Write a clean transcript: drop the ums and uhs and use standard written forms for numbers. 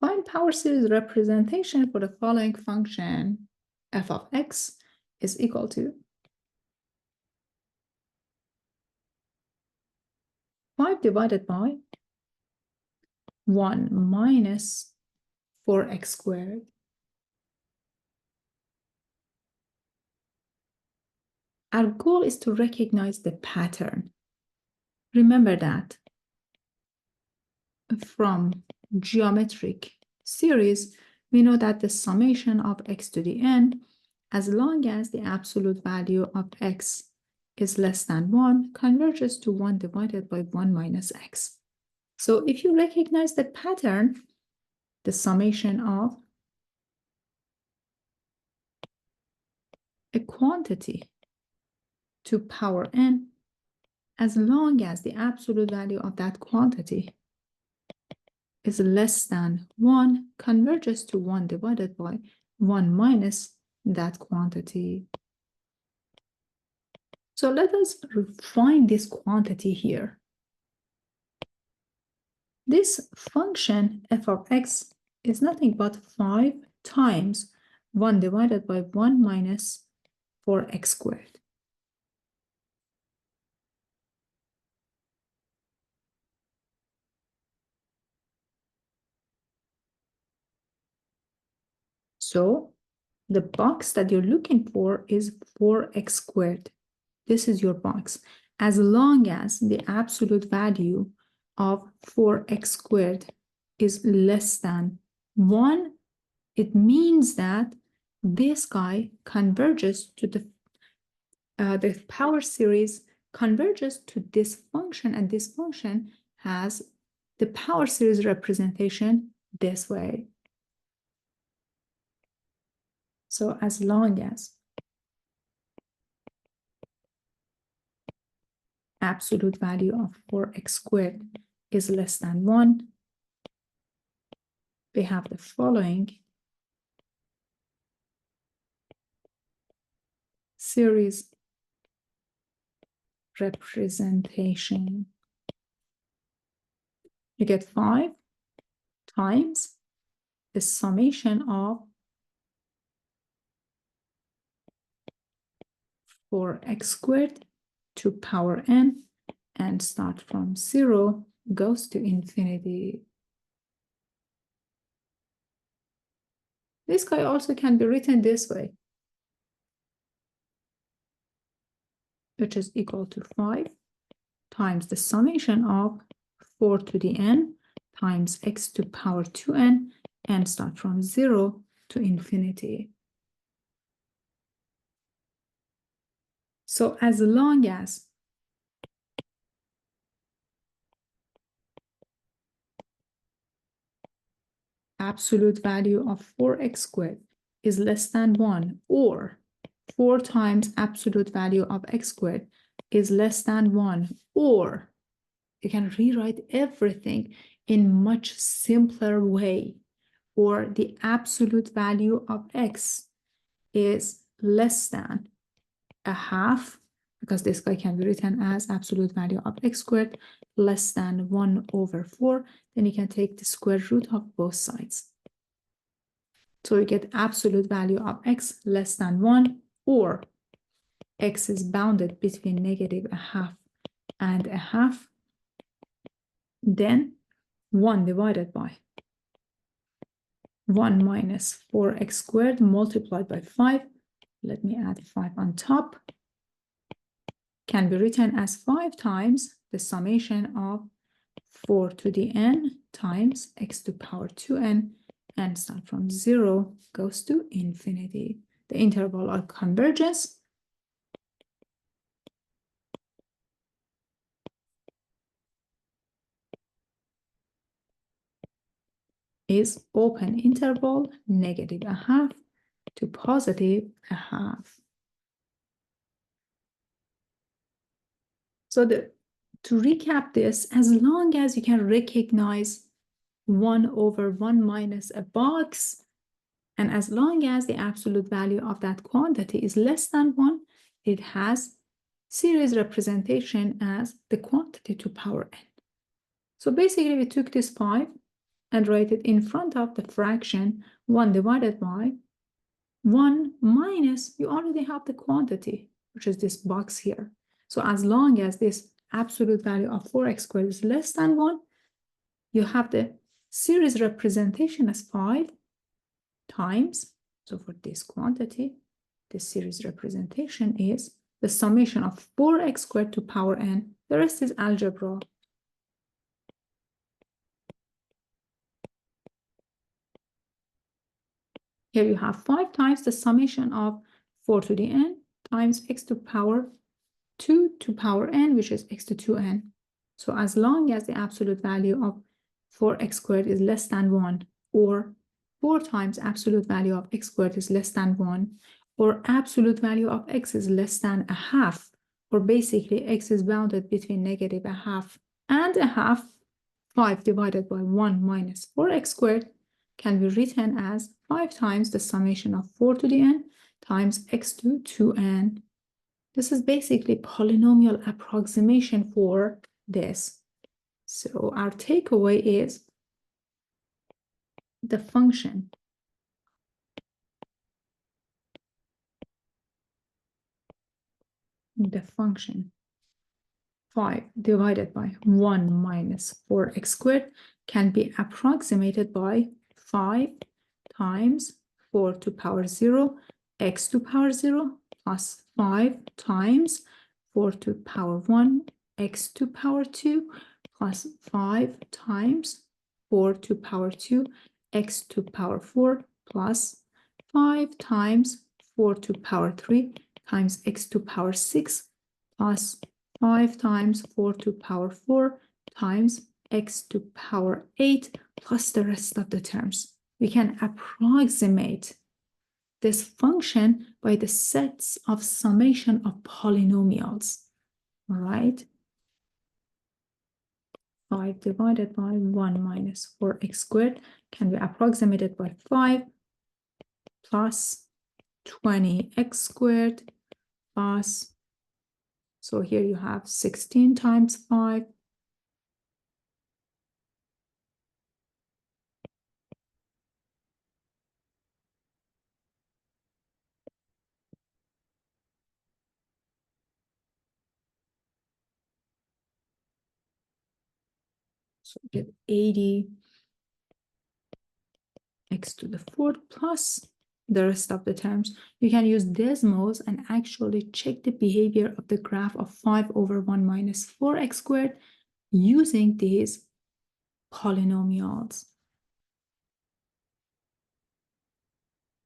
Find power series representation for the following function. F of x is equal to 5 divided by 1 minus 4x squared. Our goal is to recognize the pattern. Remember that from geometric series, we know that the summation of x to the n, as long as the absolute value of x is less than 1, converges to 1 divided by 1 minus x. So if you recognize the pattern, the summation of a quantity to power n, as long as the absolute value of that quantity is less than 1, converges to 1 divided by 1 minus that quantity. So let us find this quantity here. This function f of x is nothing but 5 times 1 divided by 1 minus 4x squared. So the box that you're looking for is 4x squared. This is your box. As long as the absolute value of 4x squared is less than 1, it means that this guy converges to the power series converges to this function, and this function has the power series representation this way. So as long as absolute value of 4x squared is less than 1, we have the following series representation. You get 5 times the summation of 4x squared to power n, and start from 0, goes to infinity. This guy also can be written this way, which is equal to 5 times the summation of 4 to the n times x to power 2n, and start from 0 to infinity. So as long as absolute value of 4x squared is less than 1, or 4 times absolute value of x squared is less than 1, or you can rewrite everything in much simpler way, or the absolute value of x is less than a half, because this guy can be written as absolute value of x squared less than 1 over 4, then you can take the square root of both sides. So you get absolute value of x less than 1, or x is bounded between negative a half and a half, then 1 divided by 1 minus 4x squared multiplied by 5, let me add 5 on top, can be written as 5 times the summation of 4 to the n times x to power 2n, and start from 0, goes to infinity. The interval of convergence is open interval negative a half to positive a half. So to recap this, as long as you can recognize 1 over 1 minus a box, and as long as the absolute value of that quantity is less than 1, it has series representation as the quantity to power n. So basically we took this 5 and write it in front of the fraction 1 divided by 1 minus, you already have the quantity, which is this box here. So as long as this absolute value of 4x squared is less than 1, you have the series representation as 5 times. So for this quantity, the series representation is the summation of 4x squared to power n. The rest is algebra. Here you have 5 times the summation of 4 to the n times x to power 2 to power n, which is x to 2n. So as long as the absolute value of 4x squared is less than 1, or 4 times absolute value of x squared is less than 1, or absolute value of x is less than a half, or basically x is bounded between negative a half and a half, 5 divided by 1 minus 4x squared can be written as 5 times the summation of 4 to the n times x to 2n. This is basically polynomial approximation for this. So our takeaway is the function function 5 divided by 1 minus 4x squared can be approximated by 5 times 4 to power 0 x to power 0 plus 5 times 4 to power 1 x to power 2 plus 5 times 4 to power 2 x to power 4 plus 5 times 4 to power 3 times x to power 6 plus 5 times 4 to power 4 times x to power 8 plus the rest of the terms. We can approximate this function by the sets of summation of polynomials. All right. 5 divided by 1 minus 4x squared can be approximated by 5 plus 20x squared plus, so here you have 16 times 5 so get 80 x to the 4th plus the rest of the terms. You can use Desmos and actually check the behavior of the graph of 5 over 1 minus 4x squared using these polynomials.